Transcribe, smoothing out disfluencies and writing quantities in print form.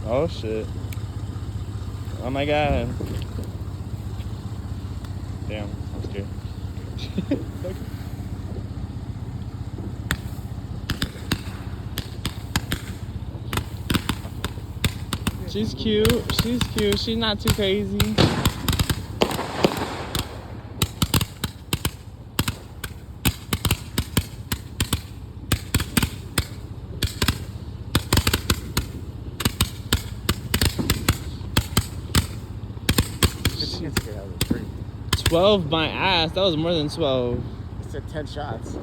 Oh shit. Oh my god. Damn, I'm scared. She's cute. She's cute. She's not too crazy. She gets to get out of the tree. 12 my ass. That was more than 12. It said 10 shots.